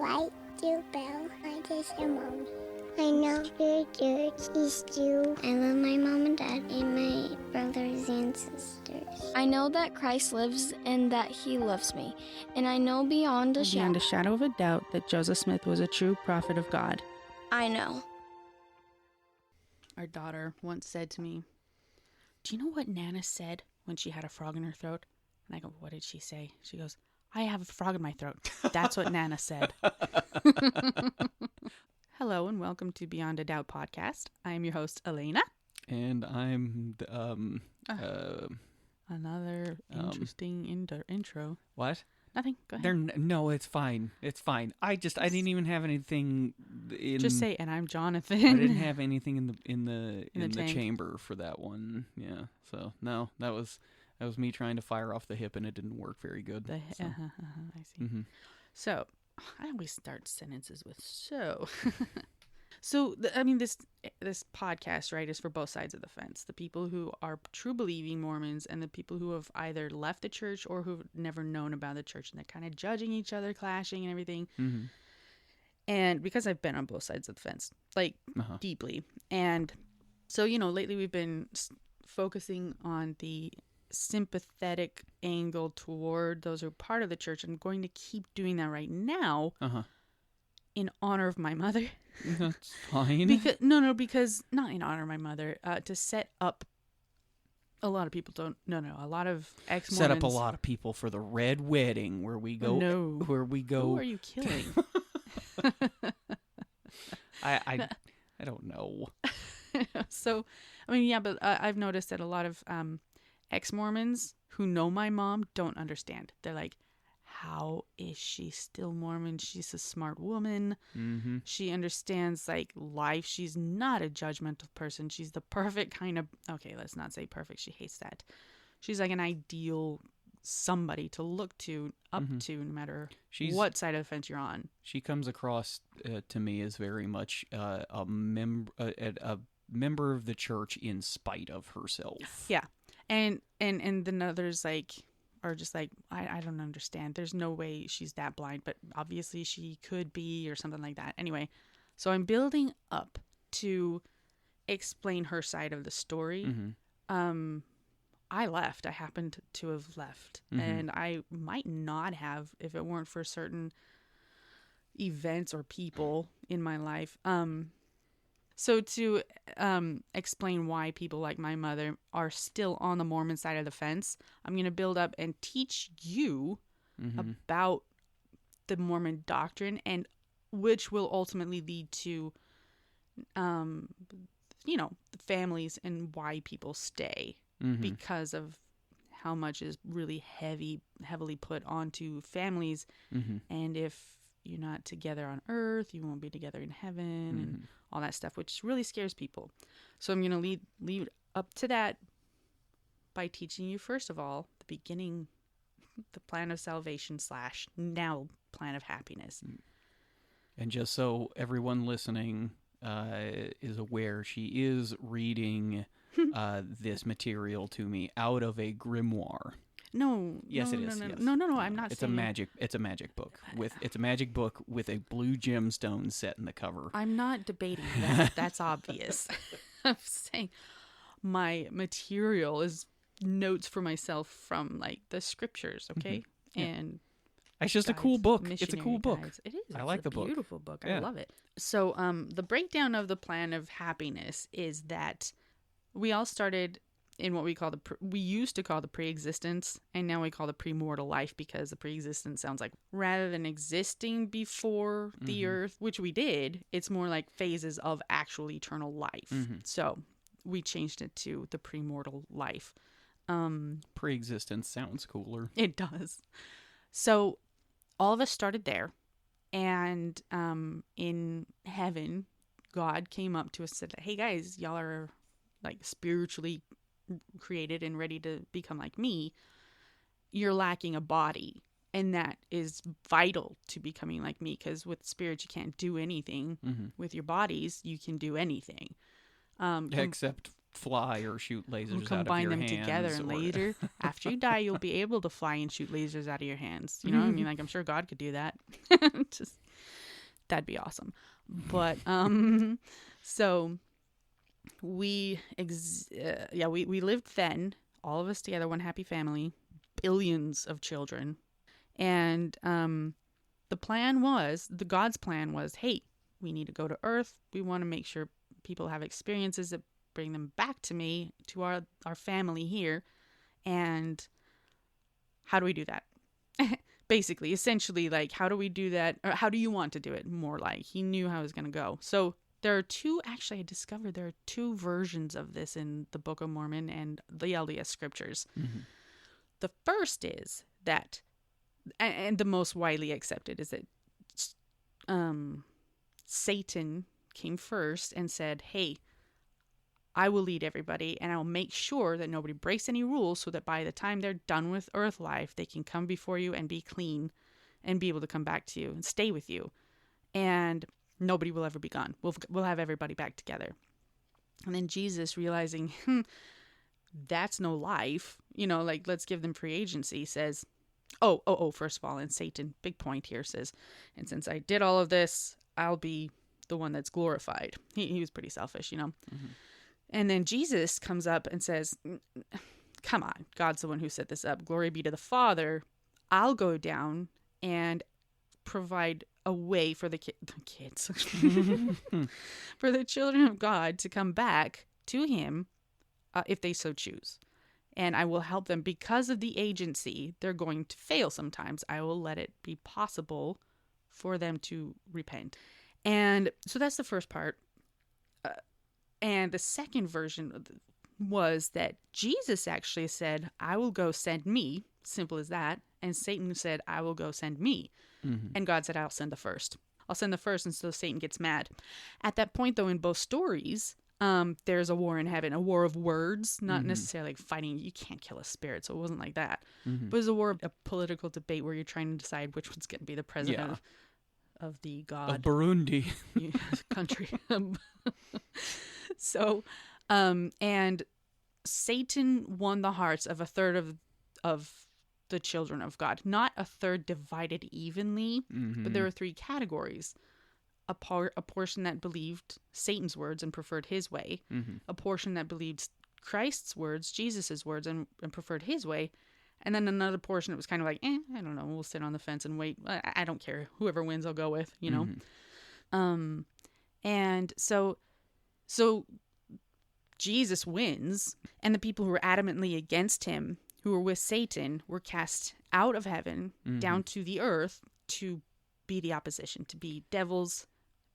like you, Bill. I just your mommy. I know your church is true. I love my mom and dad and my brothers and sisters. I know that Christ lives and that he loves me. And I know beyond a shadow of a doubt that Joseph Smith was a true prophet of God. I know. Our daughter once said to me, "Do you know what Nana said when she had a frog in her throat?" And I go, "What did she say?" She goes, "I have a frog in my throat. That's what Nana said." Hello and welcome to Beyond a Doubt podcast. I'm your host, Elena. And I'm another interesting intro. What? Nothing. Go ahead. No, it's fine. It's fine. I didn't even have anything in. Just say, and I'm Jonathan. I didn't have anything in the tank. chamber for that one. Yeah. So no, that was me trying to fire off the hip, and it didn't work very good. I see. Mm-hmm. So, I always start sentences with "so." So, this podcast, right, is for both sides of the fence. The people who are true believing Mormons and the people who have either left the church or who've never known about the church. And they're kind of judging each other, clashing and everything. Mm-hmm. And because I've been on both sides of the fence, deeply. And so, lately we've been focusing on the sympathetic angle toward those who are part of the church. I'm going to keep doing that right now in honor of my mother. That's fine. Because not in honor of my mother, to set up a lot of people a lot of ex-Mormons set up a lot of people for the red wedding where we go. Where we go. Who are you killing? I don't know. So, but I've noticed that a lot of ex-Mormons who know my mom don't understand. They're like, how is she still Mormon? She's a smart woman. Mm-hmm. She understands life. She's not a judgmental person. She's the perfect kind of, okay, let's not say perfect. She hates that. She's like an ideal somebody to look to, up to, no matter what side of the fence you're on. She comes across to me as very much a member of the church in spite of herself. Yeah. And then others are just I don't understand. There's no way she's that blind, but obviously she could be or something like that. Anyway, so I'm building up to explain her side of the story. Mm-hmm. I left. I happened to have left. Mm-hmm. And I might not have if it weren't for certain events or people in my life. So to explain why people like my mother are still on the Mormon side of the fence, I'm going to build up and teach you about the Mormon doctrine, and which will ultimately lead to, the families and why people stay because of how much is really heavily put onto families. And if you're not together on earth, you won't be together in heaven and all that stuff, which really scares people. So I'm going to lead up to that by teaching you, first of all, the beginning, the plan of salvation / now plan of happiness. And just so everyone listening is aware, she is reading this material to me out of a grimoire. No. Yes, no, it is. No, yes. No, I'm not it's saying... It's a magic book. It's a magic book with a blue gemstone set in the cover. I'm not debating that. That's obvious. I'm saying my material is notes for myself from the scriptures, okay? Yeah. And it's just a cool book. It's a cool book. Guides. It is. I like the book. It's a beautiful book. Yeah. I love it. So the breakdown of the plan of happiness is that we all started in what we call we used to call the pre-existence, and now we call the premortal life, because the pre-existence sounds like rather than existing before the earth, which we did, it's more like phases of actual eternal life. So we changed it to the premortal life. Pre-existence sounds cooler. It does. So all of us started there, and in heaven, God came up to us and said, "Hey guys, y'all are spiritually created and ready to become like me. You're lacking a body, and that is vital to becoming like me, because with spirits you can't do anything. With your bodies you can do anything, except fly or shoot lasers out of your hands. Combine them together, and later after you die you'll be able to fly and shoot lasers out of your hands. You know what I mean? I'm sure God could do that. That'd be awesome. But so we lived then, all of us together, one happy family, billions of children. And God's plan was, hey, we need to go to Earth. We want to make sure people have experiences that bring them back to me, to our family here. And how do we do that? Basically, essentially, like, how do we do that? Or how do you want to do it? More like, he knew how it was going to go. So there are I discovered there are two versions of this in the Book of Mormon and the LDS scriptures. Mm-hmm. The first is that, and the most widely accepted, is that Satan came first and said, hey, I will lead everybody, and I will make sure that nobody breaks any rules, so that by the time they're done with Earth life, they can come before you and be clean and be able to come back to you and stay with you. And nobody will ever be gone. We'll have everybody back together. And then Jesus, realizing, that's no life, like, let's give them free agency, says, first of all, and Satan, big point here, says, and since I did all of this, I'll be the one that's glorified. He was pretty selfish, Mm-hmm. And then Jesus comes up and says, come on, God's the one who set this up. Glory be to the Father. I'll go down and provide a way for the kids, for the children of God to come back to him if they so choose. And I will help them because of the agency. They're going to fail sometimes. I will let it be possible for them to repent. And so that's the first part. And the second version was that Jesus actually said, I will go send me. Simple as that. And Satan said, I will go send me. Mm-hmm. And God said, I'll send the first. I'll send the first. And so Satan gets mad. At that point, though, in both stories, there's a war in heaven, a war of words, not mm-hmm. necessarily like fighting. You can't kill a spirit, so it wasn't like that. Mm-hmm. But it was a war of a political debate where you're trying to decide which one's going to be the president of the God. Of Burundi. Country. So, and Satan won the hearts of a third of the children of God. Not a third divided evenly, mm-hmm. but there were three categories. A portion that believed Satan's words and preferred his way. Mm-hmm. A portion that believed Christ's words, Jesus's words, and preferred his way. And then another portion that was kind of like, I don't know, we'll sit on the fence and wait. I don't care. Whoever wins, I'll go with, Mm-hmm. And so Jesus wins, and the people who were adamantly against him, who were with Satan, were cast out of heaven, mm-hmm. down to the earth to be the opposition, to be devils,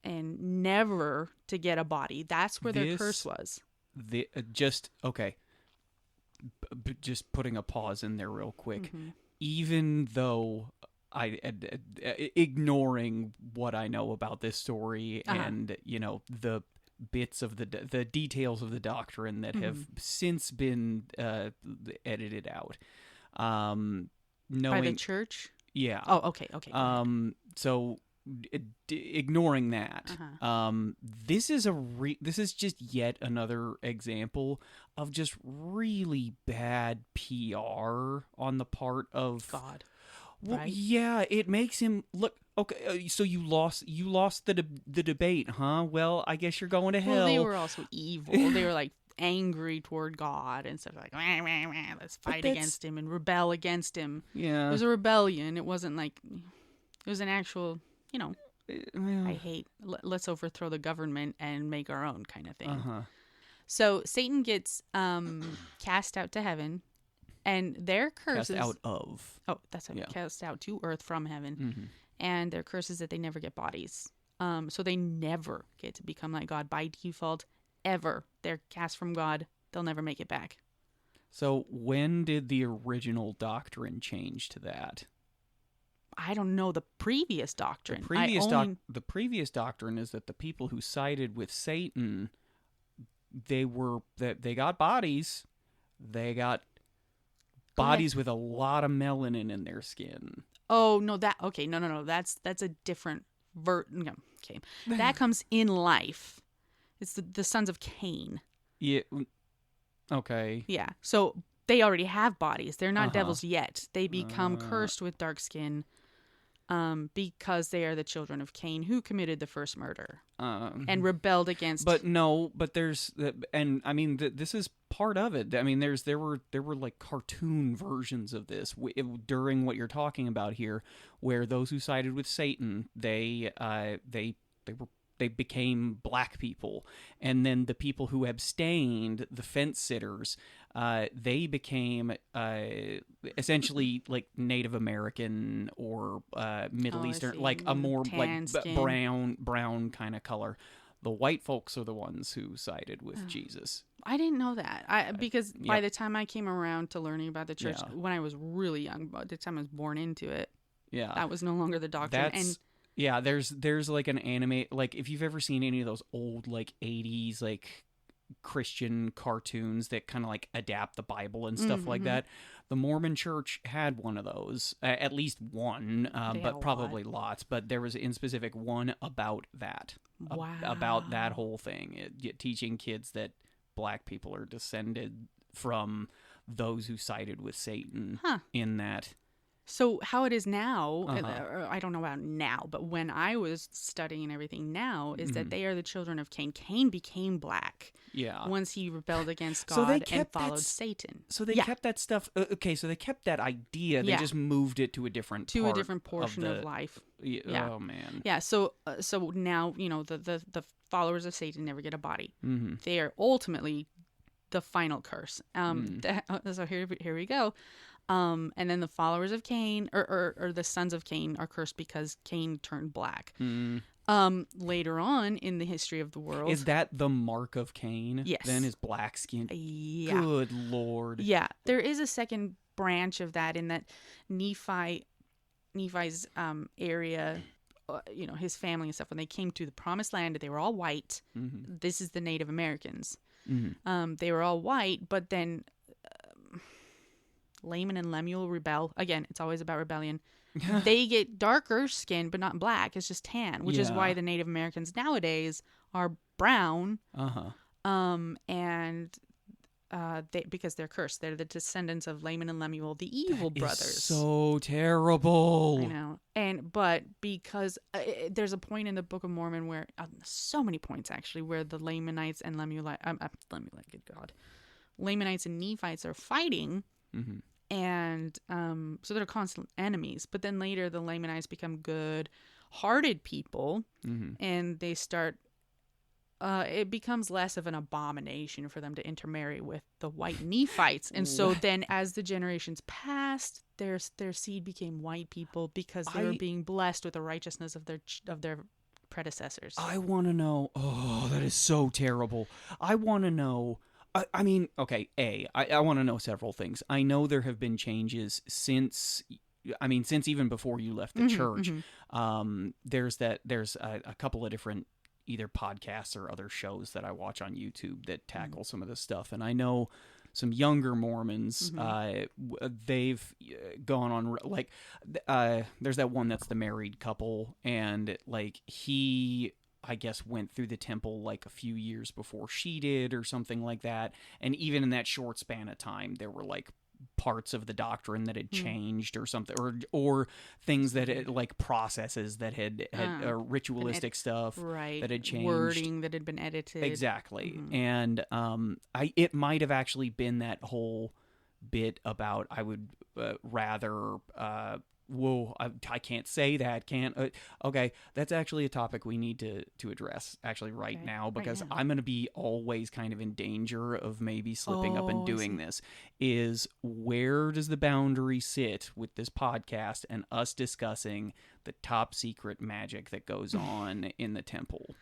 and never to get a body. That's where their curse was. Just putting a pause in there real quick. Mm-hmm. Even though ignoring what I know about this story and the bits of the details of the doctrine that mm-hmm. have since been edited out, by the church. Yeah. Oh, okay. So ignoring that, this is just yet another example of just really bad PR on the part of God. Well, right? Yeah, it makes him look okay. So you lost the debate, huh? Well, I guess you're going to hell. Well, they were also evil. They were like angry toward God and stuff, like, let's fight against him and rebel against him. Yeah, it was a rebellion. It wasn't like it was an actual, I hate. Let's overthrow the government and make our own kind of thing. So Satan gets cast out to heaven. And their curse is... Cast out of. Oh, that's what cast out to earth from heaven. Mm-hmm. And their curse is that they never get bodies. So they never get to become like God by default, ever. They're cast from God. They'll never make it back. So when did the original doctrine change to that? I don't know. The previous doctrine. The previous doctrine is that the people who sided with Satan, they got bodies. They got... bodies with a lot of melanin in their skin. Oh, no, no. That's a different okay. That comes in life. It's the sons of Cain. Yeah. Okay. Yeah. So they already have bodies. They're not devils yet. They become cursed with dark skin because they are the children of Cain, who committed the first murder and rebelled against. But there's, and I mean, this is part of it. I mean, there were like cartoon versions of this during what you're talking about here, where those who sided with Satan, they became black people, and then the people who abstained, the fence sitters, they became essentially like Native American or Middle Eastern, like a more like brown kind of color. The white folks are the ones who sided with Jesus. I didn't know that. Because by the time I came around to learning about the church, when I was really young, by the time I was born into it, that was no longer the doctrine. Yeah, there's like an anime, like if you've ever seen any of those old like 80s like Christian cartoons that kind of like adapt the Bible and stuff like that. The Mormon Church had one of those, at least one, but probably lots. But there was in specific one about that, about that whole thing, teaching kids that black people are descended from those who sided with Satan in that. So how it is now, I don't know about now, but when I was studying everything now, is that they are the children of Cain. Cain became black once he rebelled against God and followed Satan. So they kept that stuff. Okay, so they kept that idea. They just moved it to a different portion of life. Yeah. Oh, man. Yeah, so now, the followers of Satan never get a body. They are ultimately the final curse. So here we go. And then the followers of Cain, or the sons of Cain, are cursed because Cain turned black. Later on in the history of the world, is that the mark of Cain? Yes. Then is black skin. Yeah. Good Lord. Yeah, there is a second branch of that in that Nephi's area. His family and stuff. When they came to the Promised Land, they were all white. This is the Native Americans. They were all white, but then Laman and Lemuel rebel. Again, it's always about rebellion. They get darker skin, but not black. It's just tan, which is why the Native Americans nowadays are brown. Because they're cursed. They're the descendants of Laman and Lemuel, the evil brothers. So terrible. I know. But because there's a point in the Book of Mormon where, so many points actually, where the Lamanites and Lamanites and Nephites are fighting. And so they're constant enemies. But then later the Lamanites become good-hearted people, and they start. It becomes less of an abomination for them to intermarry with the white Nephites, and so then as the generations passed, their seed became white people because they were being blessed with the righteousness of their predecessors. I want to know. Oh, that is so terrible. I want to know. I mean, okay, I want to know several things. I know there have been changes since even before you left the church. There's a couple of different either podcasts or other shows that I watch on YouTube that tackle some of this stuff. And I know some younger Mormons, they've gone on, like, there's that one that's the married couple, and, like, he, I guess, went through the temple like a few years before she did or something like that. And even in that short span of time, there were like parts of the doctrine that had changed or something, or things that had, like processes that had ritualistic stuff that had changed, wording that had been edited. Exactly. And it might have actually been that whole bit about I would rather whoa, I can't say that. Okay, that's actually a topic we need to address actually right now, because I'm going to be always kind of in danger of maybe slipping up and doing this. Is where does the boundary sit with this podcast and us discussing the top secret magic that goes on in the temple?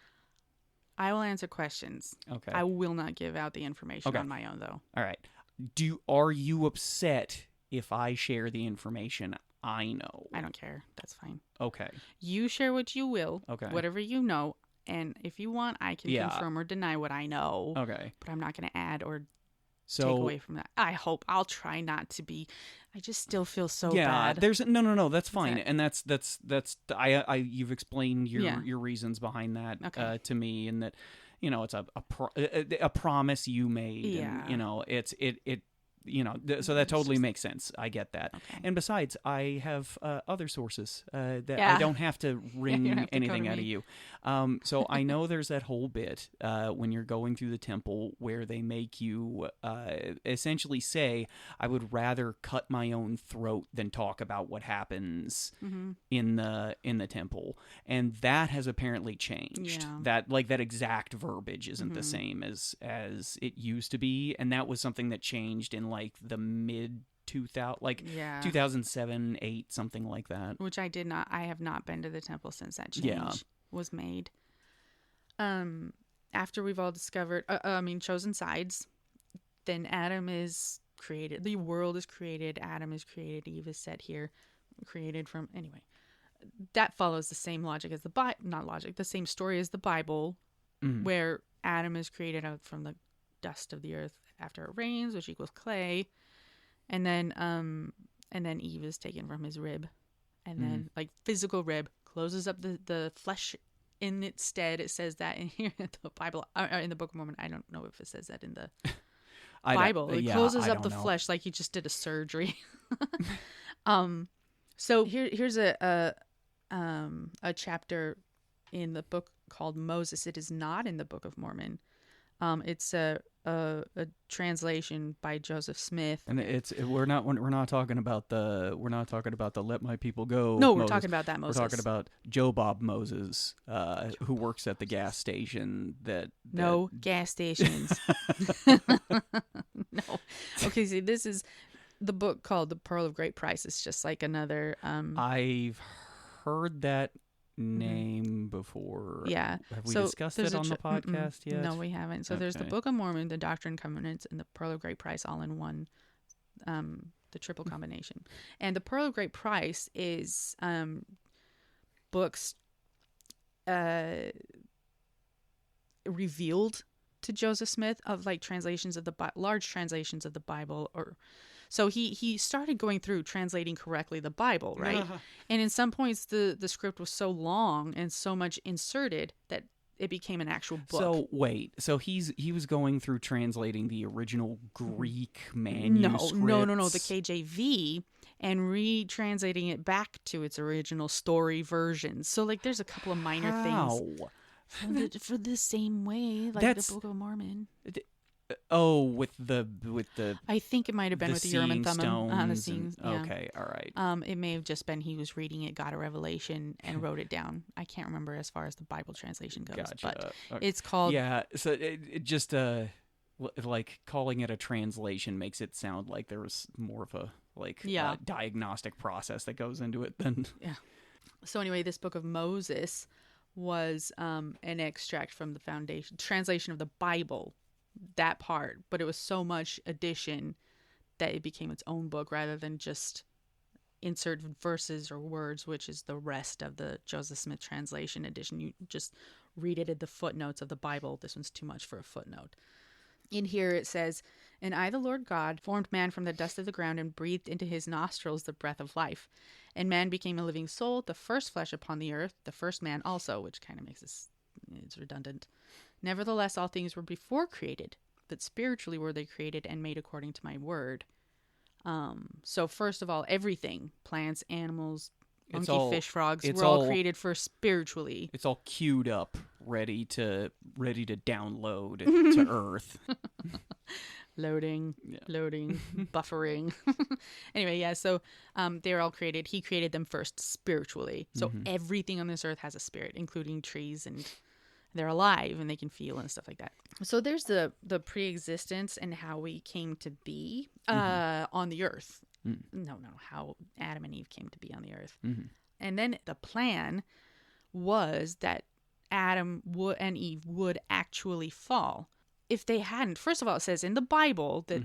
I will answer questions. Okay. I will not give out the information on my own, though. All right. Are you upset if I share the information I know? I don't care. That's fine. Okay. You share what you will. Okay. Whatever you know. And if you want, I can confirm or deny what I know. Okay. But I'm not going to add or take away from that. I'll try not to be. I just still feel so bad. There's no. That's fine. And that's you've explained your reasons behind that to me, and that it's a promise you made. Yeah. And, it so that totally makes sense. I get that. Okay. And besides, I have other sources that Yeah. I don't have to wring have to anything go to out of me. you. So I know there's that whole bit when you're going through the temple where they make you essentially say, I would rather cut my own throat than talk about what happens in the temple. And that has apparently changed. Yeah. That exact verbiage isn't the same as it used to be. And that was something that changed in like the mid 2007, 8, something like that. Which I have not been to the temple since that change was made. After we've all discovered, chosen sides, then Adam is created. The world is created. Adam is created. Eve is set here, created from, anyway. That follows the same logic as the same story as the Bible, where Adam is created out from the dust of the earth after it rains, which equals clay, and then Eve is taken from his rib, and then like physical rib closes up the flesh in its stead. It says that in here in the Bible, in the Book of Mormon. I don't know if it says that in the Bible. It closes up the flesh like he just did a surgery. So here's a chapter in the book called Moses. It is not in the Book of Mormon. It's a translation by Joseph Smith, and we're not talking about the let my people go. No, Moses. we're talking about that Moses. We're talking about Joe Bob Moses, who works at the gas station. No gas stations. No. Okay, see, this is the book called The Pearl of Great Price. It's just like another. I've heard that name before. Yeah. Have we discussed it on the podcast yet? No, we haven't. So there's the Book of Mormon, the Doctrine and Covenants, and the Pearl of Great Price all in one, the triple combination. And the Pearl of Great Price is books revealed to Joseph Smith of like translations of large translations of the Bible, or so he started going through translating correctly the Bible, right? And in some points the script was so long and so much inserted that it became an actual book. So wait, so he was going through translating the original Greek manuscripts? No, the KJV, and retranslating it back to its original story version. So like there's a couple of minor things. For the same way, like the Book of Mormon. With the I think it might have been with the Urim and Thummim. The scenes. Yeah. Okay, all right. It may have just been he was reading it, got a revelation, and wrote it down. I can't remember as far as the Bible translation goes, Gotcha. But it's called. Yeah, so it just like calling it a translation makes it sound like there was more of a diagnostic process that goes into it than. Yeah. So anyway, this Book of Moses was an extract from the translation of the Bible, that part, but it was so much addition that it became its own book rather than just insert verses or words, which is the rest of the Joseph Smith translation edition. You just read it in the footnotes of the Bible. This one's too much for a footnote. In here it says, "And I, the Lord God, formed man from the dust of the ground and breathed into his nostrils the breath of life. And man became a living soul, the first flesh upon the earth, the first man also," which kind of makes it's redundant. "Nevertheless, all things were before created, but spiritually were they created and made according to my word." So first of all, everything, plants, animals, monkey, fish, frogs, were all created for spiritually. It's all queued up, ready to download to Earth. Loading, buffering. Anyway, yeah, so they were all created. He created them first spiritually. So everything on this earth has a spirit, including trees, and they're alive and they can feel and stuff like that. So there's the pre-existence and how we came to be on the earth. No, how Adam and Eve came to be on the earth. And then the plan was that Adam and Eve would actually fall. If they hadn't, first of all, it says in the Bible that,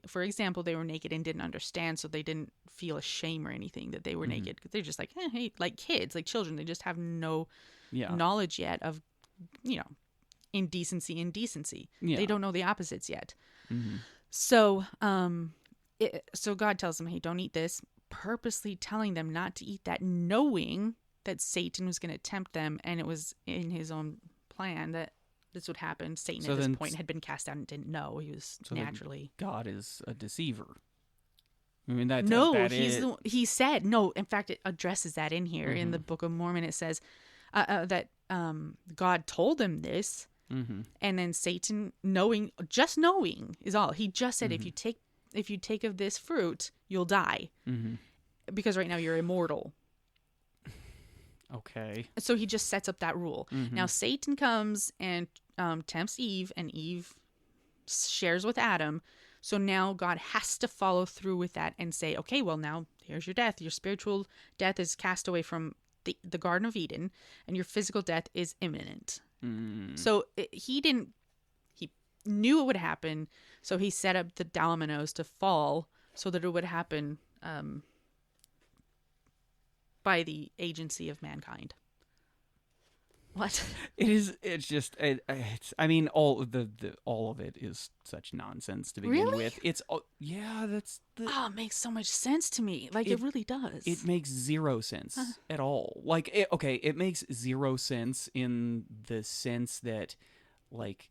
for example, they were naked and didn't understand, so they didn't feel a shame or anything that they were naked. Because they're just like, hey, like kids, like children. They just have no knowledge yet of, indecency. Yeah. They don't know the opposites yet. So, so God tells them, hey, don't eat this, purposely telling them not to eat that, knowing that Satan was going to tempt them, and it was in his own plan that this would happen. Satan So at this then- point had been cast out and didn't know. He was So then naturally. God is a deceiver. I mean, that's No, that he said no. In fact, it addresses that in here in the Book of Mormon. It says that God told him this, and then Satan knowing is all. He just said if you take of this fruit, you'll die, because right now you're immortal. Okay. So he just sets up that rule. Now Satan comes and tempts Eve, and Eve shares with Adam. So now God has to follow through with that and say, okay, well, now here's your death. Your spiritual death is cast away from the Garden of Eden, and your physical death is imminent. So he knew it would happen, so he set up the dominoes to fall so that it would happen by the agency of mankind. What? It's just. I mean, all of it is such nonsense to begin Really? with. That's the. Oh, it makes so much sense to me. Like, it really does. It makes zero sense at all. Like, it makes zero sense in the sense that, like,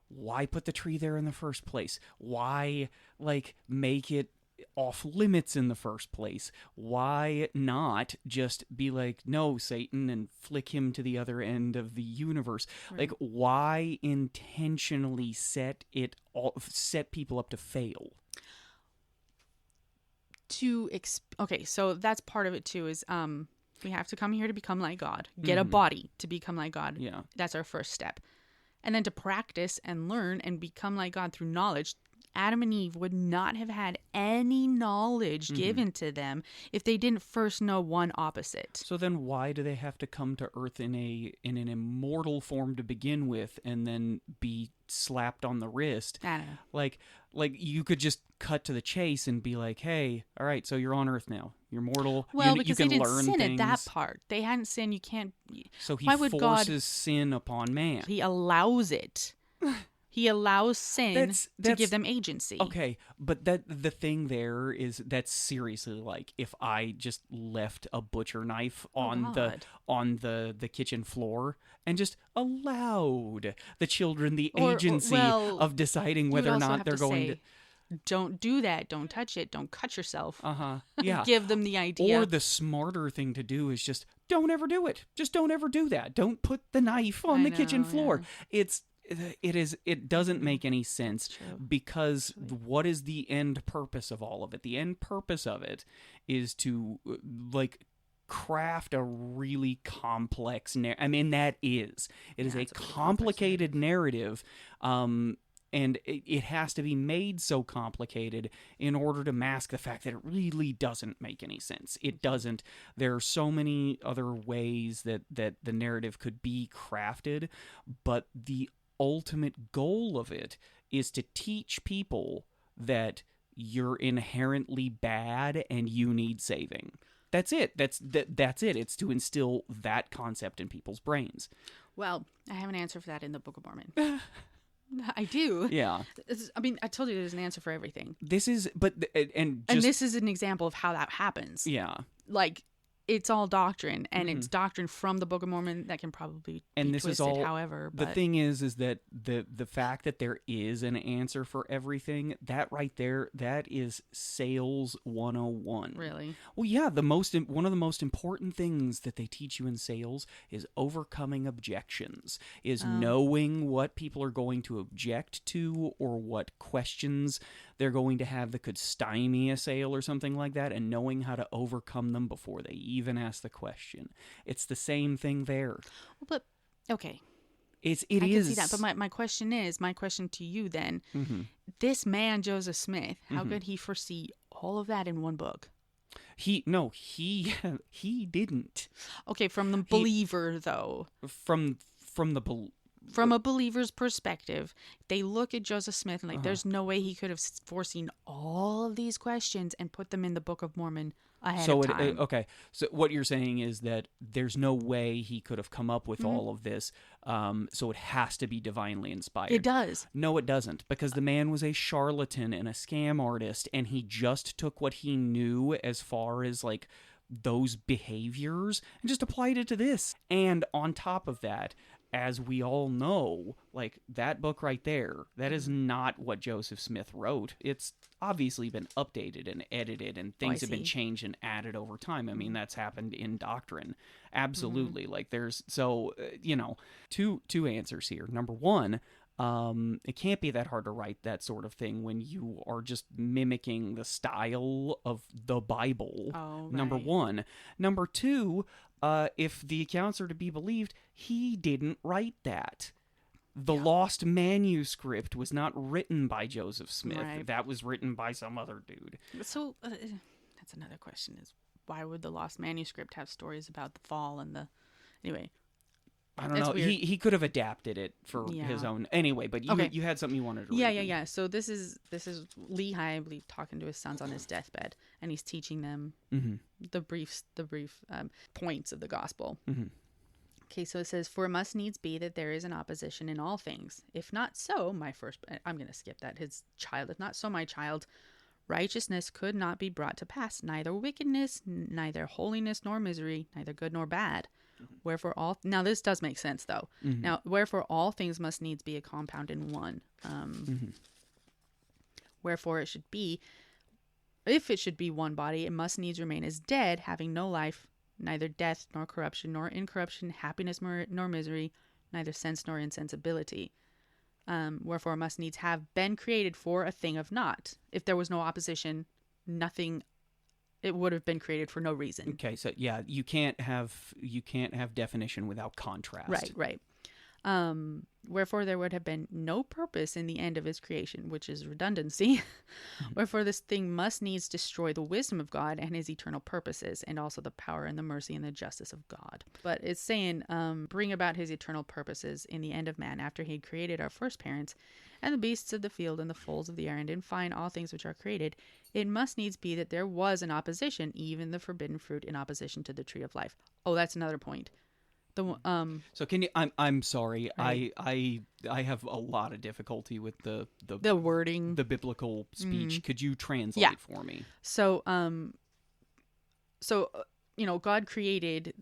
why put the tree there in the first place? Why, like, make it off limits in the first place? Why not just be like, no, Satan, and flick him to the other end of the universe? Right. Like, why intentionally set people up to fail? Okay, so that's part of it too, is we have to come here to become like God, get a body to become like God. Yeah. That's our first step. And then to practice and learn and become like God through knowledge. Adam and Eve would not have had any knowledge given to them if they didn't first know one opposite. So then why do they have to come to Earth in an immortal form to begin with and then be slapped on the wrist? I don't know. Like you could just cut to the chase and be like, hey, all right, so you're on Earth now. You're mortal. Well, you because can they didn't learn sin things. at that part. They hadn't sinned. You can't. So he Why would forces sin upon man. He allows it. He allows sin to give them agency. Okay, but the thing there is that's seriously like if I just left a butcher knife on the kitchen floor and just allowed the children the agency of deciding whether or not they're going to. Don't do that. Don't touch it. Don't cut yourself. Yeah. Give them the idea. Or the smarter thing to do is just don't ever do it. Just don't ever do that. Don't put the knife on the kitchen floor. Yeah. It doesn't make any sense because what is the end purpose of all of it? The end purpose of it is to craft a really complex it is a complicated narrative, and it has to be made so complicated in order to mask the fact that it really doesn't make any sense. It doesn't. There are so many other ways that the narrative could be crafted, but the ultimate goal of it is to teach people that you're inherently bad and you need saving. That's it. That's it. It's to instill that concept in people's brains. Well, I have an answer for that in the Book of Mormon. I do. Yeah. I mean, I told you there's an answer for everything. This is, and this is an example of how that happens. Yeah. Like, it's all doctrine, and it's doctrine from the Book of Mormon that can probably be this twisted, is all. However, the thing is that the fact that there is an answer for everything, that right there, that is sales 101. Really? Well, yeah. One of the most important things that they teach you in sales is overcoming objections, is knowing what people are going to object to or what questions they're going to have that could stymie a sale or something like that, and knowing how to overcome them before they even ask the question. It's the same thing there. But okay, I can see that. But my question to you then: this man Joseph Smith, how could he foresee all of that in one book? He didn't. Okay, from the believer though. From a believer's perspective, they look at Joseph Smith and there's no way he could have foreseen all of these questions and put them in the Book of Mormon ahead of time. Okay, so what you're saying is that there's no way he could have come up with all of this, so it has to be divinely inspired. It does. No, it doesn't, because the man was a charlatan and a scam artist, and he just took what he knew as far as those behaviors and just applied it to this. And on top of that, as we all know, like that book right there, that is not what Joseph Smith wrote. It's obviously been updated and edited, and things have been changed and added over time. I mean, that's happened in doctrine. Absolutely. Like there's, so, two answers here. Number one, it can't be that hard to write that sort of thing when you are just mimicking the style of the Bible. Oh, right. Number one. Number two, if the accounts are to be believed, he didn't write that. The lost manuscript was not written by Joseph Smith. Right. That was written by some other dude. So that's another question: is why would the lost manuscript have stories about the fall and the? Anyway, I don't know. Weird. He could have adapted it for his own. Anyway, but you had something you wanted to read. Yeah. So this is Lehi, I believe, talking to his sons on his deathbed, and he's teaching them the brief points of the gospel. Mm-hmm. Okay, so it says, "For it must needs be that there is an opposition in all things. If not so, I'm going to skip that. His child, if not so, my child, righteousness could not be brought to pass, neither wickedness, neither holiness nor misery, neither good nor bad. Wherefore now this does make sense though. Now, wherefore all things must needs be a compound in one. Wherefore if it should be one body, it must needs remain as dead, having no life, neither death nor corruption nor incorruption, happiness nor misery, neither sense nor insensibility. Wherefore must needs have been created for a thing of naught. If there was no opposition, nothing, it would have been created for no reason." Okay, so yeah, you can't have definition without contrast. Right. Wherefore there would have been no purpose in the end of his creation, which is redundancy. Wherefore this thing must needs destroy the wisdom of God and his eternal purposes, and also the power and the mercy and the justice of God. But it's saying, bring about his eternal purposes in the end of man, after he had created our first parents and the beasts of the field and the foals of the air, and in fine all things which are created. It must needs be that there was an opposition, even the forbidden fruit in opposition to the tree of life. Oh, that's another point. So can you? I'm sorry. Right. I have a lot of difficulty with the wording, the biblical speech. Could you translate for me? So God created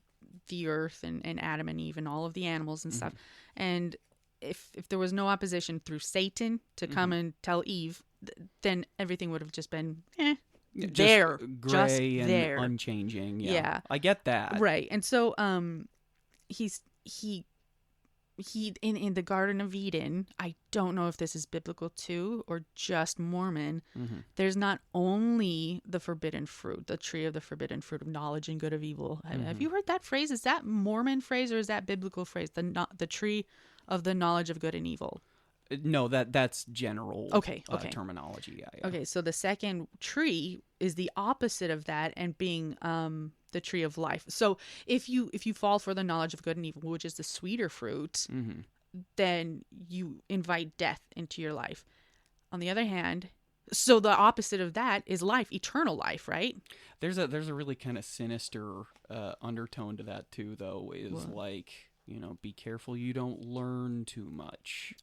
the earth and Adam and Eve and all of the animals and stuff. And if there was no opposition through Satan to come and tell Eve, then everything would have just been there, gray just and there, unchanging. Yeah, I get that. Right. And so he in the Garden of Eden, I don't know if this is biblical too or just Mormon, there's not only the forbidden fruit, the tree of the forbidden fruit of knowledge and good of evil. Have you heard that phrase? Is that Mormon phrase or is that biblical phrase? The tree of the knowledge of good and evil. No, that's general okay. terminology. Yeah. Okay, so the second tree is the opposite of that, and being the tree of life. So if you fall for the knowledge of good and evil, which is the sweeter fruit, then you invite death into your life. On the other hand, so the opposite of that is life, eternal life, right? There's a really kind of sinister undertone to that too, though. Is like, be careful you don't learn too much.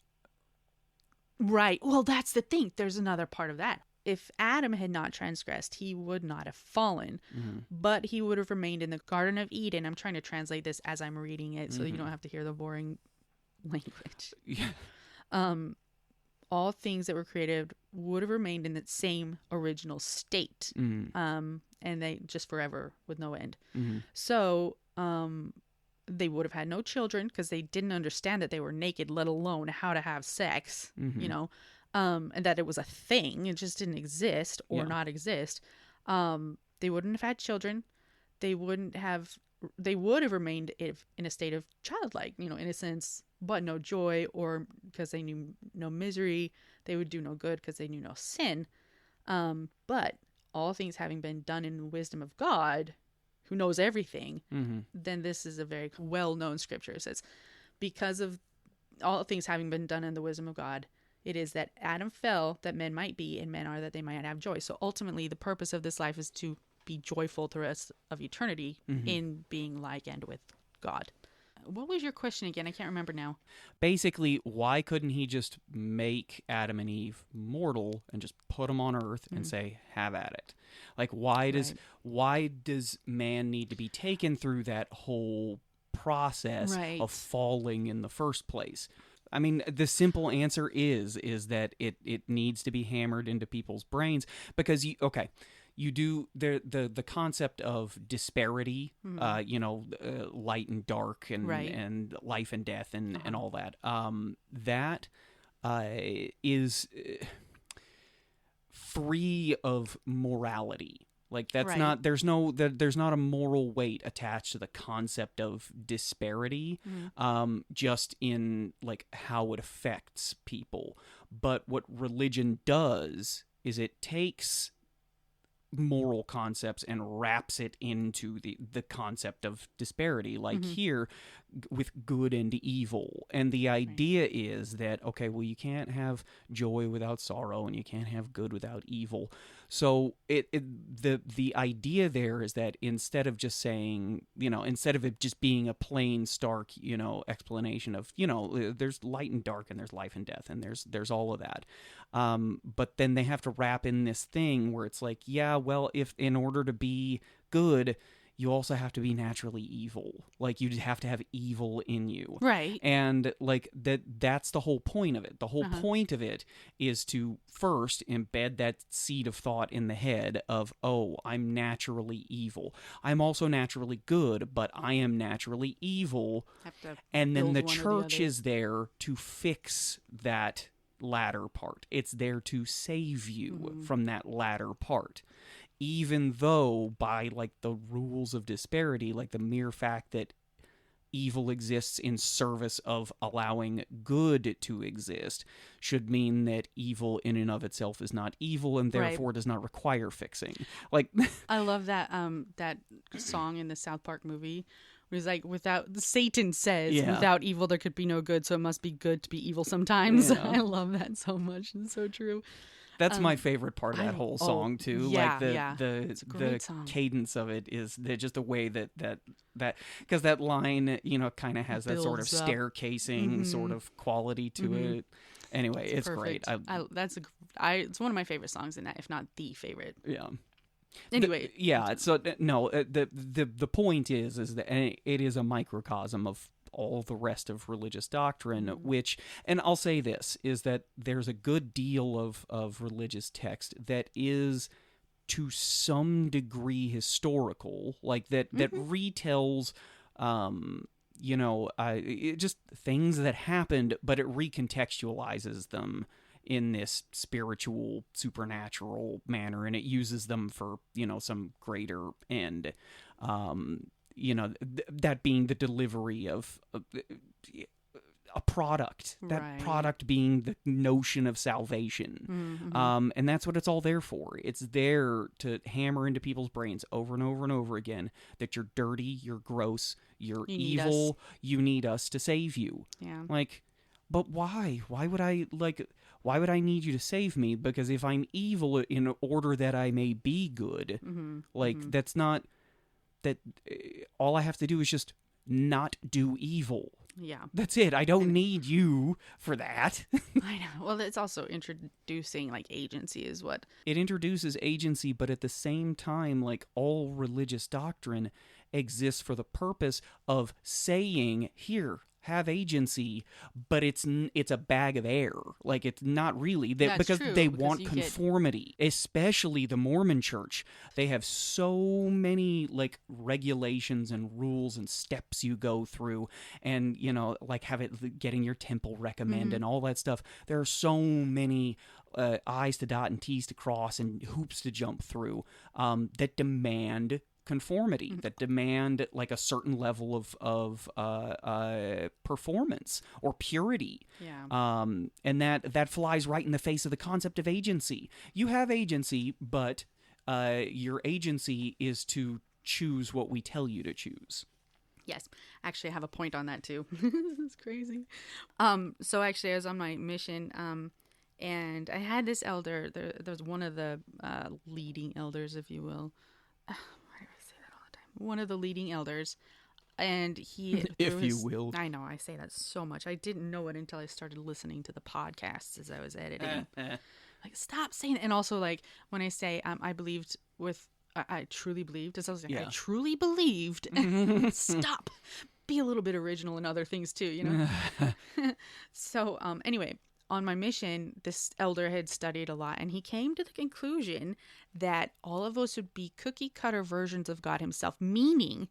Right. Well, that's the thing. There's another part of that. If Adam had not transgressed, he would not have fallen, but he would have remained in the Garden of Eden. I'm trying to translate this as I'm reading it so you don't have to hear the boring language. Yeah. All things that were created would have remained in that same original state, and they just forever with no end. So they would have had no children because they didn't understand that they were naked, let alone how to have sex, and that it was a thing. It just didn't exist or not exist. They wouldn't have had children. They would have remained in a state of childlike, innocence, but no joy, or because they knew no misery. They would do no good because they knew no sin. But all things having been done in the wisdom of God, who knows everything, then this is a very well-known scripture. It says, because of all things having been done in the wisdom of God, it is that Adam fell that men might be, and men are that they might have joy. So ultimately, the purpose of this life is to be joyful the rest of eternity in being like and with God. What was your question again? I can't remember now. Basically, why couldn't he just make Adam and Eve mortal and just put them on Earth and say, have at it? Like, why does man need to be taken through that whole process of falling in the first place? I mean, the simple answer is that it needs to be hammered into people's brains because you do the concept of disparity, light and dark and life and death and all that. That is free of morality. Like that's not there's not a moral weight attached to the concept of disparity, just in like how it affects people. But what religion does is it takes moral concepts and wraps it into the concept of disparity, like here with good and evil. And the idea is that, okay, well, you can't have joy without sorrow and you can't have good without evil. So the idea there is that instead of just saying, instead of it just being a plain stark, explanation of, there's light and dark and there's life and death and there's all of that. But then they have to wrap in this thing where it's like, yeah, well, if in order to be good, you also have to be naturally evil. Like you have to have evil in you. Right. And like that's the whole point of it. The whole point of it is to first embed that seed of thought in the head of, oh, I'm naturally evil. I'm also naturally good, but I am naturally evil. And then the church is there to fix that latter part. It's there to save you from that latter part. Even though by like the rules of disparity, like the mere fact that evil exists in service of allowing good to exist should mean that evil in and of itself is not evil and therefore does not require fixing. Like I love that that song in the South Park movie. It was like, Satan says, without evil there could be no good, so it must be good to be evil sometimes. Yeah. I love that so much. It's so true. That's my favorite part of that whole song too. Yeah, like the song. Cadence of it is just a way that because that line, kind of has that sort of staircasing sort of quality to it. Anyway, it's great. It's one of my favorite songs in that, if not the favorite. Yeah. Anyway, the point is that it is a microcosm of all the rest of religious doctrine, which, and I'll say this, is that there's a good deal of religious text that is to some degree historical, like that retells just things that happened, but it recontextualizes them in this spiritual, supernatural manner, and it uses them for, some greater end. That being the delivery of a product, that product being the notion of salvation. And that's what it's all there for. It's there to hammer into people's brains over and over and over again that you're dirty, you're gross, you're evil, you need us to save you. Yeah. Like, but why? Why would I need you to save me? Because if I'm evil in order that I may be good, that's not... that all I have to do is just not do evil. Yeah. That's it. I don't need you for that. I know. Well, it's also introducing like agency is what. It introduces agency, but at the same time, like all religious doctrine exists for the purpose of saying, here, have agency, but it's a bag of air. Like it's not really because they want conformity. Especially the Mormon Church, they have so many like regulations and rules and steps you go through, and like getting your temple recommend and all that stuff. There are so many I's to dot and T's to cross and hoops to jump through that demand conformity, that demand like a certain level of performance or purity. Yeah. And that flies right in the face of the concept of agency. You have agency, but your agency is to choose what we tell you to choose. Yes. Actually, I have a point on that too. This is crazy. So actually, I was on my mission, and I had this elder. There was one of the leading elders, if you will. One of the leading elders And he, if you will. I know I say that so much. I didn't know it until I started listening to the podcasts as I was editing. Like, stop saying it. And also, like, when I say I believed with, I truly believed, as I was like, I truly believed. Stop. Be a little bit original in other things too, you know? So, anyway, on my mission, this elder had studied a lot, and he came to the conclusion that all of us would be cookie cutter versions of God himself, meaning,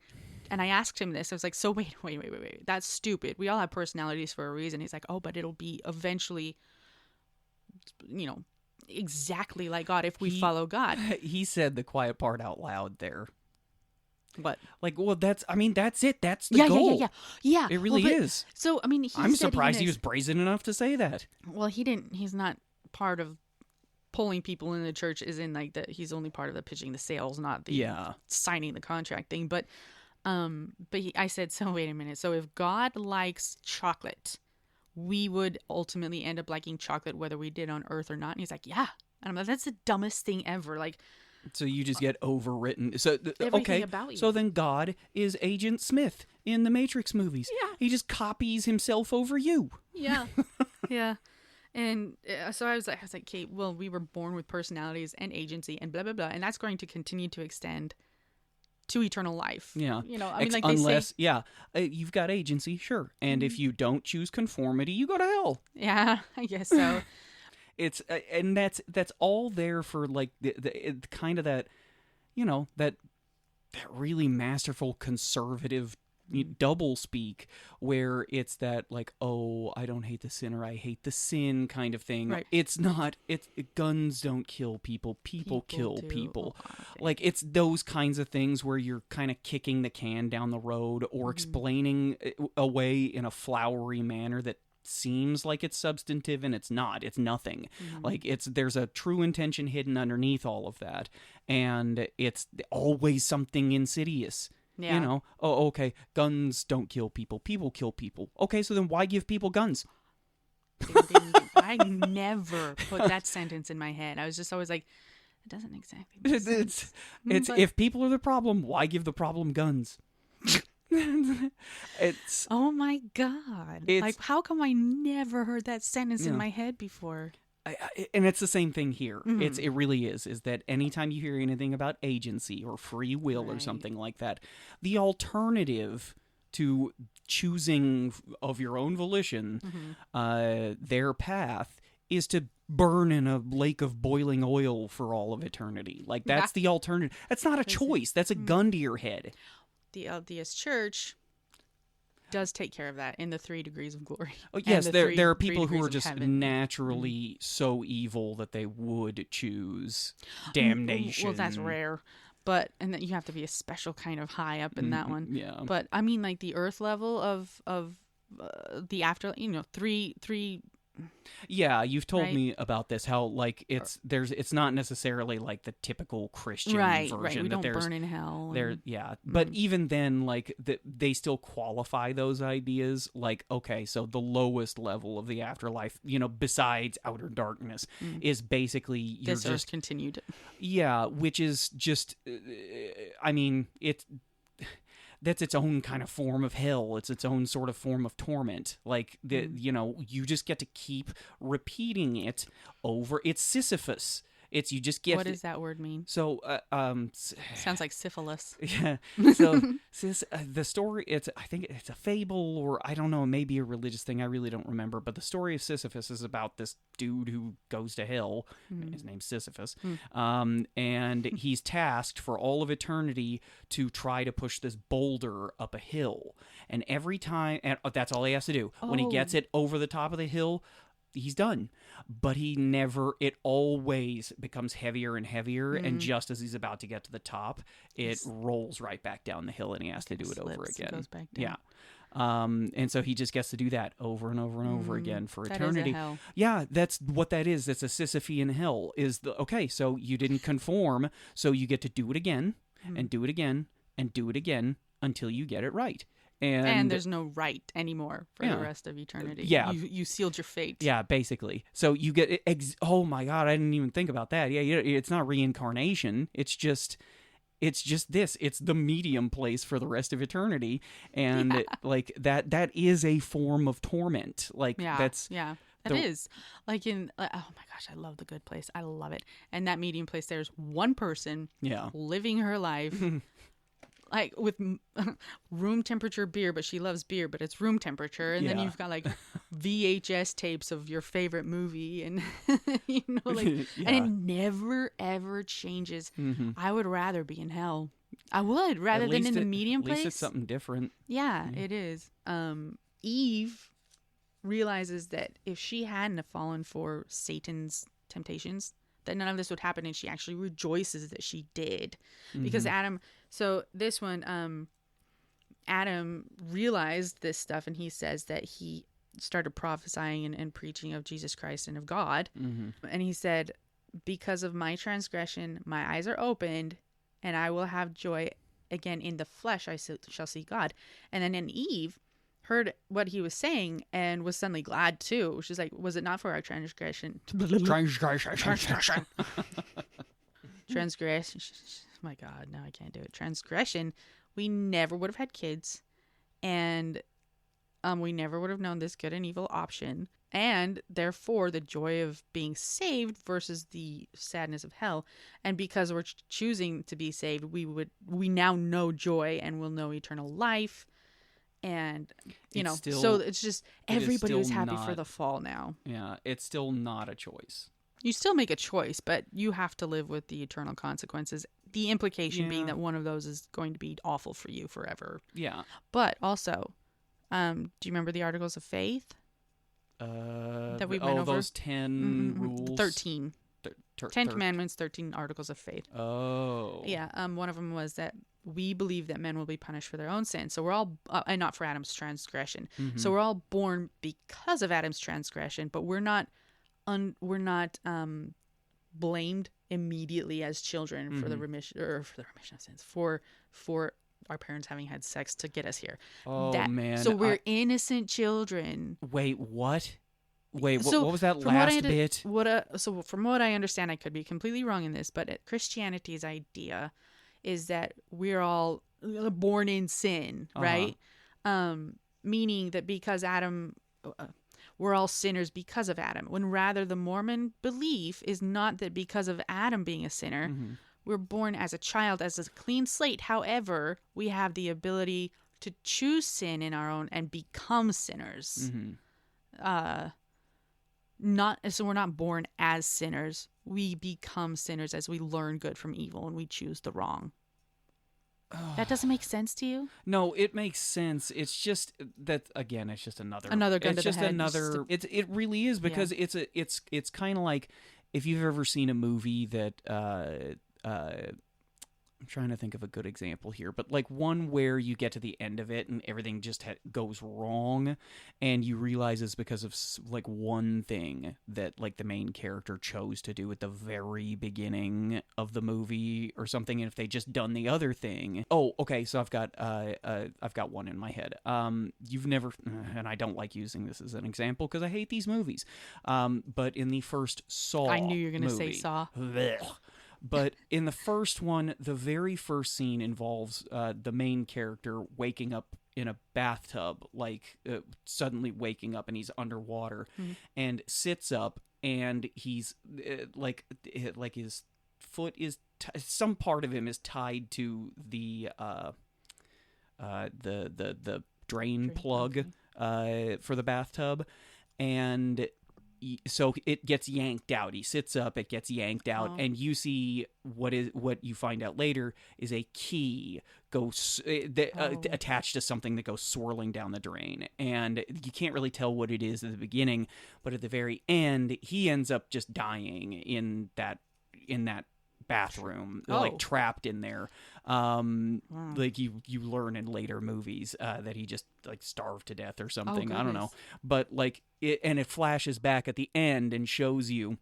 and I asked him this, I was like, so wait, that's stupid. We all have personalities for a reason. He's like, oh, but it'll be eventually, you know, exactly like God if we follow God. He said the quiet part out loud there. What? Like, well, that's it. That's the goal. Yeah. It really is. So, I mean, I'm surprised he was brazen enough to say that. Well, he's not part of pulling people in the church, is in like he's only part of the pitching the sales, not the signing the contract thing. But I said, so wait a minute. So if God likes chocolate, we would ultimately end up liking chocolate whether we did on earth or not. And he's like, yeah. And I'm like, that's the dumbest thing ever. Like, so you just get overwritten. So everything about you. So then God is Agent Smith in the Matrix movies. Yeah. He just copies himself over you. Yeah. Yeah. And so I was like, Kate, well, we were born with personalities and agency and blah, blah, blah. And that's going to continue to extend to eternal life. Yeah. You know, I mean, like unless, they say, you've got agency, sure. And if you don't choose conformity, you go to hell. Yeah, I guess so. It's and that's all there for like the kind of that, you know, that really masterful conservative double speak where it's that like, oh, I don't hate the sinner, I hate the sin kind of thing. Right. It's not. Guns don't kill people. People kill people. Like it's those kinds of things where you're kind of kicking the can down the road or explaining away in a flowery manner that seems like it's substantive and it's not. It's nothing. Like there's a true intention hidden underneath all of that, and it's always something insidious. You know, oh, okay, guns don't kill people. People kill people. Okay, so then why give people guns? I never put that sentence in my head. I was just always like, it doesn't exactly make sense. It's if people are the problem, why give the problem guns? It's oh my God. Like, how come I never heard that sentence in my head before? And it's the same thing here. It really is that anytime you hear anything about agency or free will or something like that, the alternative to choosing of your own volition their path is to burn in a lake of boiling oil for all of eternity. Like that's the alternative. That's not a choice. That's a gun to your head. The LDS Church does take care of that in the 3 degrees of glory. Oh, yes, there are people who are just naturally so evil that they would choose damnation. Well, that's rare. But, and then you have to be a special kind of high up in that one. Yeah. But, I mean, like the earth level of the afterlife, you know, three. Yeah, you've told me about this. How like it's not necessarily like the typical Christian version. Right. We don't burn in hell. But even then, like they still qualify those ideas. Like, okay, so the lowest level of the afterlife, you know, besides outer darkness, is basically you're this earth continued. Yeah, which is just, I mean, that's its own kind of form of hell. It's its own sort of form of torment. Like, you know, you just get to keep repeating it over. It's Sisyphus. You just get... What does that word mean? So, sounds like syphilis. Yeah. So, the story, I think it's a fable, or I don't know, maybe a religious thing. I really don't remember. But the story of Sisyphus is about this dude who goes to hell. His name's Sisyphus. And he's tasked for all of eternity to try to push this boulder up a hill. And every time, and that's all he has to do. When he gets it over the top of the hill, he's done. But it always becomes heavier and heavier, and just as he's about to get to the top, it rolls right back down the hill, and he has to do it over again. Goes back down. Yeah. And so he just gets to do that over and over and over again for eternity. That is a hell. Yeah, that's what that is. That's a Sisyphean hell. Okay, so you didn't conform, so you get to do it again, and do it again, and do it again, until you get it right. And there's no right anymore for the rest of eternity. Yeah. You sealed your fate. Yeah, basically. So you get... oh my God, I didn't even think about that. Yeah, it's not reincarnation. It's just... It's just this. It's the medium place for the rest of eternity, and like that is a form of torment. Like that's It is. Like in, oh my gosh, I love The Good Place. I love it. And that medium place, there's one person living her life, like with room temperature beer, but she loves beer, but it's room temperature. And then you've got like VHS tapes of your favorite movie, and you know, like, and it never ever changes. I would rather be in hell. I would rather than in the medium place. At least it's something different. Yeah, it is. Eve realizes that if she hadn't have fallen for Satan's temptations, that none of this would happen, and she actually rejoices that she did. Because Adam, so this one, Adam realized this stuff, and he says that he started prophesying and preaching of Jesus Christ and of God. And he said, because of my transgression, my eyes are opened, and I will have joy again in the flesh. I shall see God. And then in Eve, heard what he was saying and was suddenly glad too. She's like, was it not for our transgression? Transgression. My God, now I can't do it. Transgression. We never would have had kids, and we never would have known this good and evil option. And therefore, the joy of being saved versus the sadness of hell. And because we're choosing to be saved, we now know joy and will know eternal life. And, you know, so it's just everybody was happy for the fall now. Yeah, it's still not a choice. You still make a choice, but you have to live with the eternal consequences. The implication being that one of those is going to be awful for you forever. Yeah. But also, do you remember the Articles of Faith? That we went over? Those 10 rules? 13. 10 Commandments, 13 Articles of Faith. Oh. Yeah, one of them was that we believe that men will be punished for their own sins. So we're all, and not for Adam's transgression. So we're all born because of Adam's transgression, but we're not blamed immediately as children for the remission of sins, for our parents having had sex to get us here. Oh, man. So we're innocent children. Wait, what? What was that last bit? So from what I understand, I could be completely wrong in this, but Christianity's idea is that we're all born in sin, right? Meaning that because Adam, we're all sinners because of Adam. When rather the Mormon belief is not that because of Adam being a sinner, we're born as a child, as a clean slate. However, we have the ability to choose sin in our own and become sinners. So we're not born as sinners. We become sinners as we learn good from evil and we choose the wrong. That doesn't make sense to you? No, it makes sense. It's just that, again, it's just another gun to the head. It's just another. It really is, because it's kind of like if you've ever seen a movie that I'm trying to think of a good example here, but like one where you get to the end of it and everything just goes wrong, and you realize it's because of like one thing that like the main character chose to do at the very beginning of the movie or something, and if they just done the other thing. Oh, okay, so I've got one in my head. You've never, and I don't like using this as an example because I hate these movies. But in the first Saw, I knew you were going to say Saw. But in the first one, the very first scene involves the main character waking up in a bathtub, like suddenly waking up and he's underwater, and sits up, and he's like his foot is some part of him is tied to the drain plug for the bathtub, and so it gets yanked out. He sits up, it gets yanked out, and you see what you find out later is a key attached to something that goes swirling down the drain, and you can't really tell what it is at the beginning, but at the very end, he ends up just dying in that bathroom, like trapped in there. Like you learn in later movies that he just like starved to death or something. I don't know, but like it flashes back at the end and shows you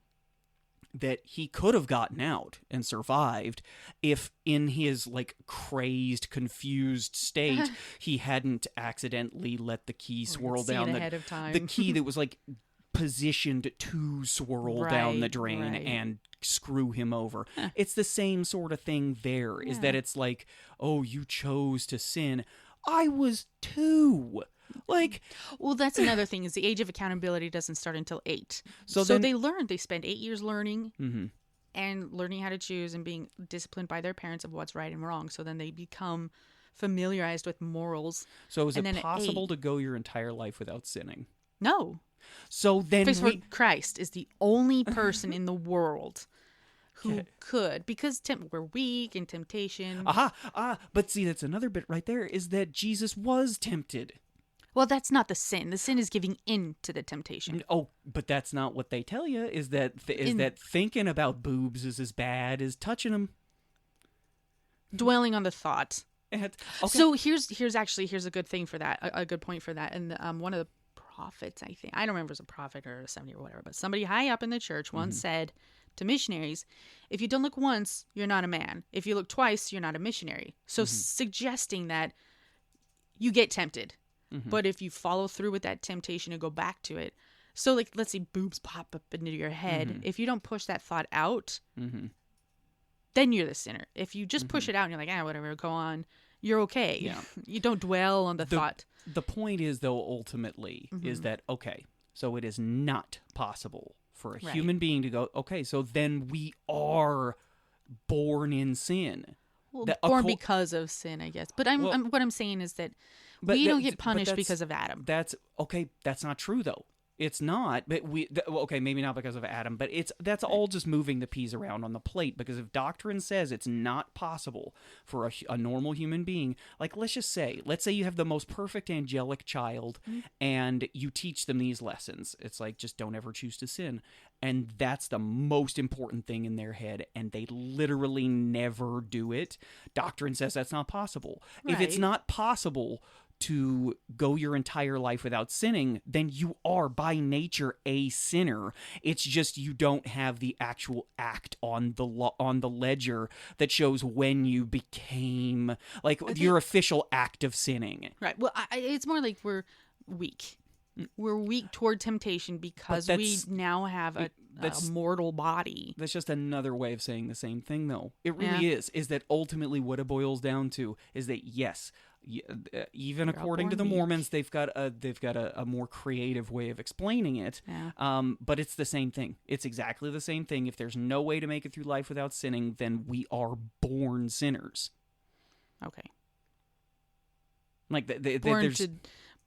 that he could have gotten out and survived if in his like crazed, confused state he hadn't accidentally let the key swirl down ahead of time. the key that was like positioned to swirl down the drain and screw him over. It's the same sort of thing there, is that it's like, oh, you chose to sin. I was 2. Like, well, that's another thing, is the age of accountability doesn't start until 8. So they spend 8 years learning and learning how to choose and being disciplined by their parents of what's right and wrong. So then they become familiarized with morals. So is it possible to go your entire life without sinning? No. So then Christ is the only person in the world who could, because we're weak in temptation. But see, that's another bit right there, is that Jesus was tempted. Well, that's not the sin. The sin is giving in to the temptation. Oh, but that's not what they tell you, is that that thinking about boobs is as bad as touching them. Dwelling on the thought. Okay. So here's a good thing for that, a good point for that. And one of the prophets, I think, I don't remember if it was a prophet or a 70 or whatever, but somebody high up in the church once said to missionaries, if you don't look once, you're not a man. If you look twice, you're not a missionary. So suggesting that you get tempted, but if you follow through with that temptation and go back to it, so like, let's say boobs pop up into your head, if you don't push that thought out, then you're the sinner. If you just push it out and you're like, whatever, go on, you're okay. Yeah. You don't dwell on the thought. The point is, though, ultimately, is that, okay, so it is not possible for a human being to go, okay, so then we are born in sin. Well, born because of sin, I guess. But what I'm saying is that we don't get punished because of Adam. That's okay. That's not true, though. It's not, but okay, maybe not because of Adam, but that's all just moving the peas around on the plate, because if doctrine says it's not possible for a normal human being, like let's say you have the most perfect angelic child and you teach them these lessons. It's like, just don't ever choose to sin. And that's the most important thing in their head, and they literally never do it. Doctrine says that's not possible. Right. If it's not possible to go your entire life without sinning, then you are by nature a sinner. It's just you don't have the actual act on the ledger that shows when you became, like, your official act of sinning. Right. Well, it's more like we're weak. We're weak toward temptation because we now have a mortal body. That's just another way of saying the same thing, though. It really is that ultimately what it boils down to is that, yes, even according to the Mormons, they've got a more creative way of explaining it. Yeah. But it's the same thing. It's exactly the same thing. If there's no way to make it through life without sinning, then we are born sinners. Okay. Like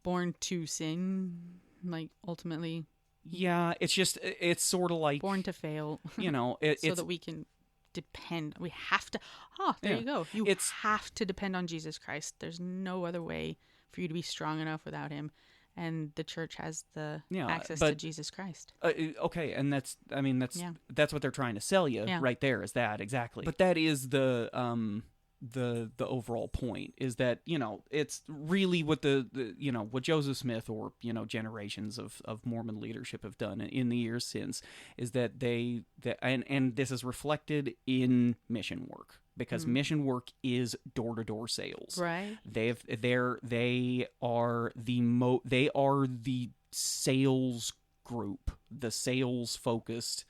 born to sin, like, ultimately. Yeah, it's sort of like born to fail. You know, so that we can depend. We have to. You go. You have to depend on Jesus Christ. There's no other way for you to be strong enough without him. And the church has the access to Jesus Christ. Okay, and that's what they're trying to sell you right there, is that exactly. But that is the overall point, is that, you know, it's really what what Joseph Smith or, generations of Mormon leadership have done in the years since, is that and this is reflected in mission work, because mission work is door-to-door sales. Right. They are the sales group, the sales focused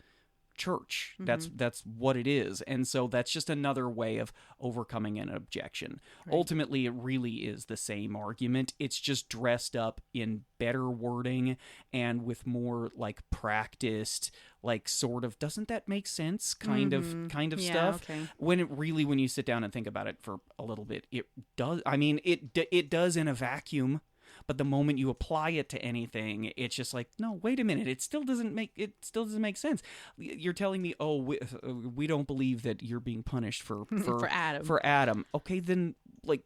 church. That's what it is. And so that's just another way of overcoming an objection. Right. Ultimately, it really is the same argument. It's just dressed up in better wording and with more, like, practiced, like, sort of, doesn't that make sense kind of stuff. Okay. When you sit down and think about it for a little bit, it does. I mean, it does in a vacuum. But the moment you apply it to anything, it's just like, no, wait a minute. It still doesn't make sense. You're telling me, we don't believe that you're being punished for Adam. For Adam. Okay, then, like,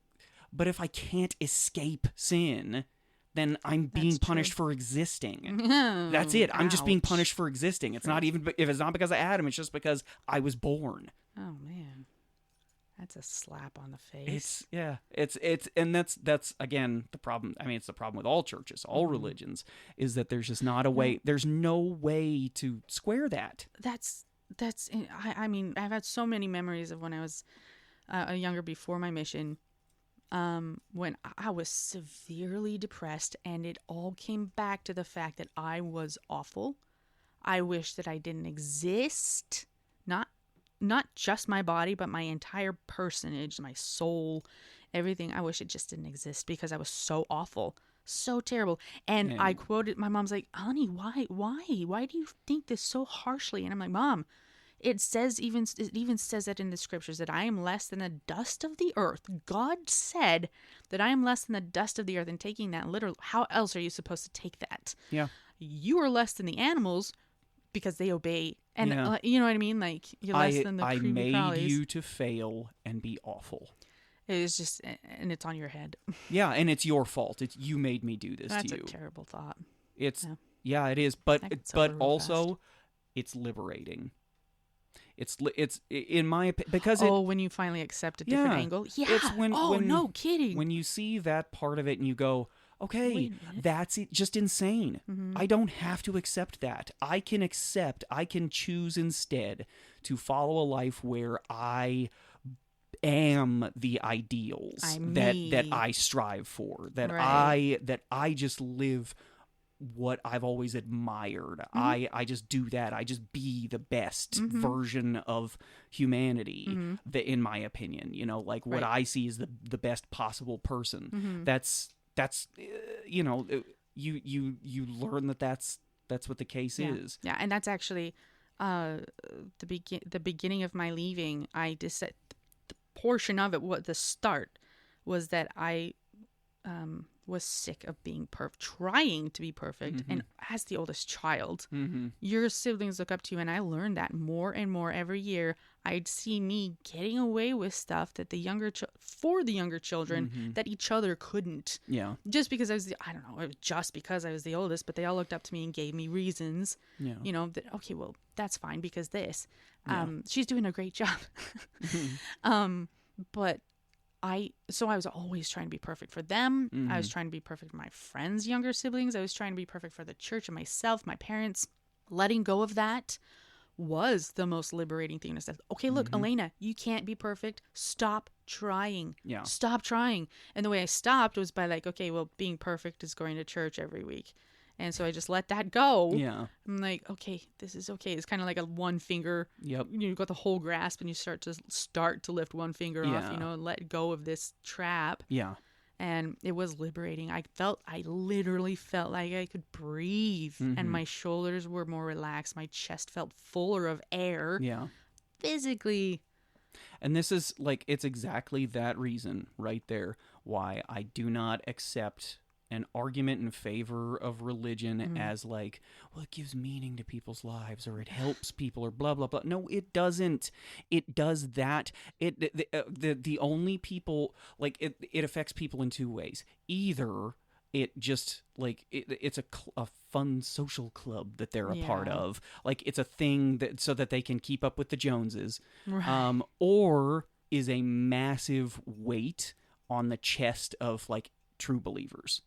but if I can't escape sin, then I'm being punished for existing. That's it. I'm just being punished for existing. It's not even, if it's not because of Adam, it's just because I was born. Oh man. That's a slap on the face. And that's again the problem. I mean, it's the problem with all churches, all religions, is that there's just not a way. There's no way to square that. I mean, I've had so many memories of when I was younger, before my mission, when I was severely depressed, and it all came back to the fact that I was awful. I wish that I didn't exist. Not just my body, but my entire personage, my soul, everything. I wish it just didn't exist because I was so awful, so terrible. And I quoted, my mom's like, honey, why do you think this so harshly? And I'm like, Mom, it even says that in the scriptures that I am less than the dust of the earth. God said that I am less than the dust of the earth, and taking that literally, how else are you supposed to take that? Yeah. You are less than the animals because they obey. And you know what I mean? Like, you're less than the I creepy made crawlies. you to fail and be awful. It's just, and it's on your head. Yeah, and it's your fault. It's you made me do this That's to you. a terrible thought. It's yeah, it is. But also, fast. it's liberating. It's in my opinion, because when you finally accept a different angle. Yeah. It's when no kidding. When you see that part of it and you go, okay, that's it, just insane. Mm-hmm. I don't have to accept that. I can choose instead to follow a life where I am the ideals that I strive for, that I just live what I've always admired. Mm-hmm. I just do that. I just be the best version of humanity, in my opinion. You know, like what I see is the best possible person. Mm-hmm. That's you know, you learn that's what the case is. Yeah, and that's actually the beginning of my leaving. I just said the portion of it. What the start was that I was sick of being trying to be perfect. And as the oldest child, your siblings look up to you, and I learned that more and more every year. I'd see me getting away with stuff that the younger children that each other couldn't. Yeah. Just because I was just because I was the oldest, but they all looked up to me and gave me reasons. Yeah. You know, that okay, well, that's fine because this. She's doing a great job. But I was always trying to be perfect for them. I was trying to be perfect for my friends' younger siblings. I was trying to be perfect for the church and myself, my parents. Letting go of that was the most liberating thing to say, okay, look, Elena, you can't be perfect. Stop trying. Yeah. Stop trying. And the way I stopped was by like, okay, well, being perfect is going to church every week. And so I just let that go. Yeah. I'm like, okay, this is okay. It's kind of like a one finger. Yep. You've got the whole grasp, and you start to lift one finger off, and let go of this trap. Yeah. And it was liberating. I literally felt like I could breathe, and my shoulders were more relaxed. My chest felt fuller of air. Yeah. Physically. And this is like, it's exactly that reason right there why I do not accept an argument in favor of religion as like, well, it gives meaning to people's lives, or it helps people, or blah blah blah. No, it doesn't. It does that. The only people, like, it affects people in two ways. Either it just like it's a fun social club that they're a part of, like it's a thing that so that they can keep up with the Joneses, right. Or is a massive weight on the chest of like true believers.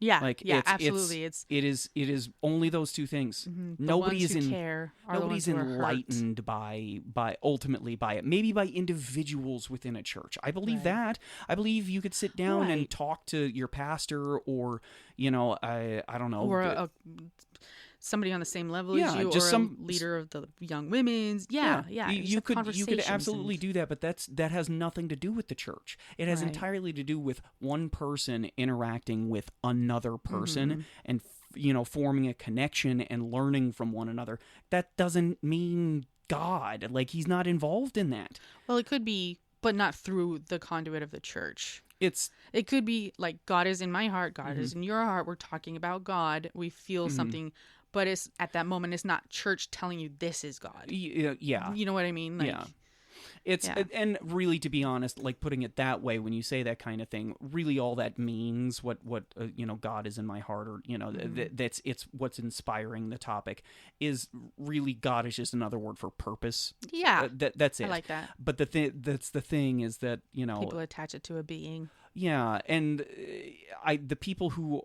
Yeah, like absolutely. It is only those two things. Nobody's enlightened by ultimately by it. Maybe by individuals within a church. I believe that. I believe you could sit down and talk to your pastor, or I don't know, or somebody on the same level as you, just or some leader of the young women's. Yeah. You could absolutely do that, but that has nothing to do with the church. It has entirely to do with one person interacting with another person and forming a connection and learning from one another. That doesn't mean God. Like, he's not involved in that. Well, it could be, but not through the conduit of the church. It could be like, God is in my heart, God is in your heart. We're talking about God. We feel something. But it's at that moment, it's not church telling you this is God. Yeah. You know what I mean? Like, and really, to be honest, like putting it that way, when you say that kind of thing, really all that means what God is in my heart, or it's what's inspiring the topic, is really God is just another word for purpose. Yeah, that's it. I like that. But that's the thing is that people attach it to a being. Yeah, and the people who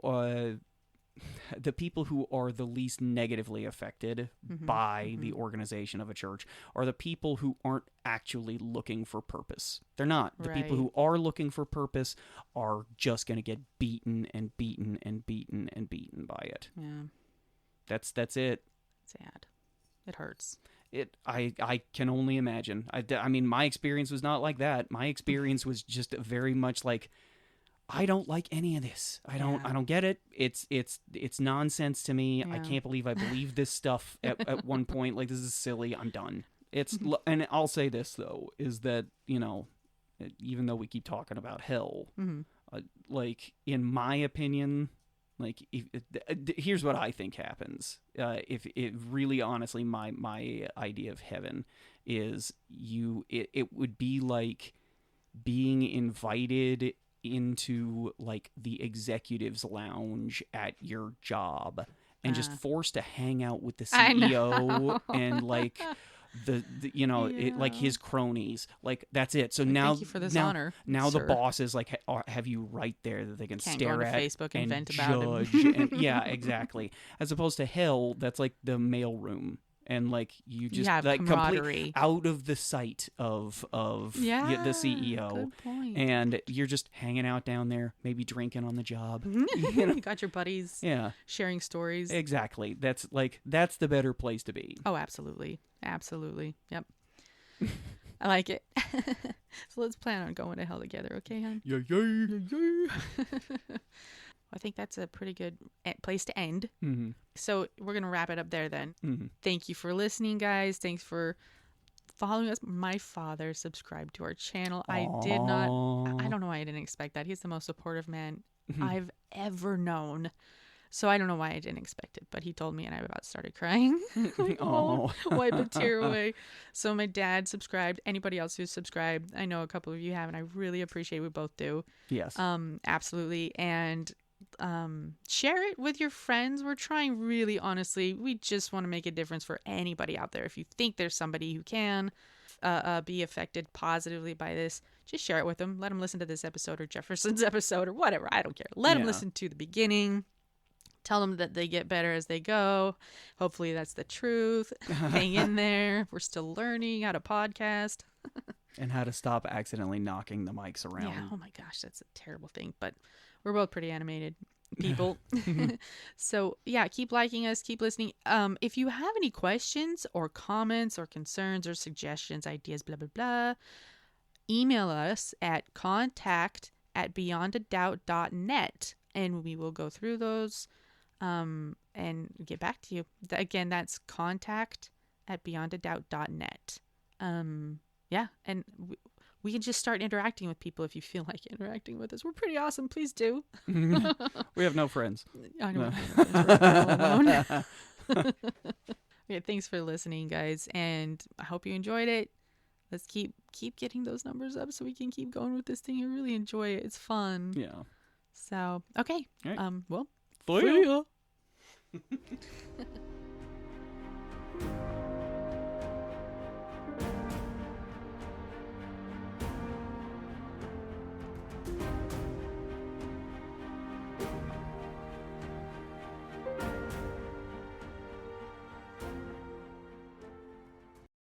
the people who are the least negatively affected by the organization of a church are the people who aren't actually looking for purpose. They're not. The people who are looking for purpose are just going to get beaten and beaten and beaten and beaten by it. Yeah. That's it. Sad. It hurts. I can only imagine. I mean, my experience was not like that. My experience was just very much like, I don't like any of this. I don't get it. It's nonsense to me. Yeah. I can't believe I believed this stuff at one point. Like, this is silly. I'm done. And I'll say this though, is that, you know, even though we keep talking about hell, like, in my opinion, like, here's what I think happens. If it really, honestly, my idea of heaven is it would be like being invited into like the executive's lounge at your job and just forced to hang out with the CEO and like the you know, like his cronies. Like, that's it. So now, thank you for this honor. Now sir. the boss is like, have you right there that they can Can't stare go at Facebook and vent about judge. And, yeah, exactly. As opposed to hell, that's like the mailroom. And like, you just like complete out of the sight of the CEO. Good point. And you're just hanging out down there, maybe drinking on the job. You know? You got your buddies. Yeah. Sharing stories. Exactly. That's the better place to be. Oh, absolutely. Absolutely. Yep. I like it. So let's plan on going to hell together, okay, hon? Yeah. I think that's a pretty good place to end. Mm-hmm. So we're going to wrap it up there then. Mm-hmm. Thank you for listening, guys. Thanks for following us. My father subscribed to our channel. I did not. I don't know why I didn't expect that. He's the most supportive man I've ever known. So I don't know why I didn't expect it, but he told me and I about started crying. Wipe a tear away. So my dad subscribed. Anybody else who's subscribed, I know a couple of you have, and I really appreciate we both do. Yes. Absolutely. And share it with your friends. We're trying, really, honestly, we just want to make a difference for anybody out there. If you think there's somebody who can be affected positively by this, just share it with them. Let them listen to this episode or Jefferson's episode or whatever. I don't care. Let them listen to the beginning. Tell them that they get better as they go. Hopefully that's the truth. Hang in there. We're still learning how to podcast. And how to stop accidentally knocking the mics around. Yeah. Oh my gosh, that's a terrible thing. But we're both pretty animated people. So yeah, keep liking us, keep listening. If you have any questions or comments or concerns or suggestions, ideas, blah, blah, blah, email us at contact@beyondadoubt.net and we will go through those and get back to you. Again, that's contact@beyondadoubt.net. Yeah, and we can just start interacting with people if you feel like interacting with us. We're pretty awesome. Please do. We have no friends. I know. No. Okay, thanks for listening, guys, and I hope you enjoyed it. Let's keep getting those numbers up so we can keep going with this thing. I really enjoy it. It's fun. Yeah. So, okay. Right. Well, See ya.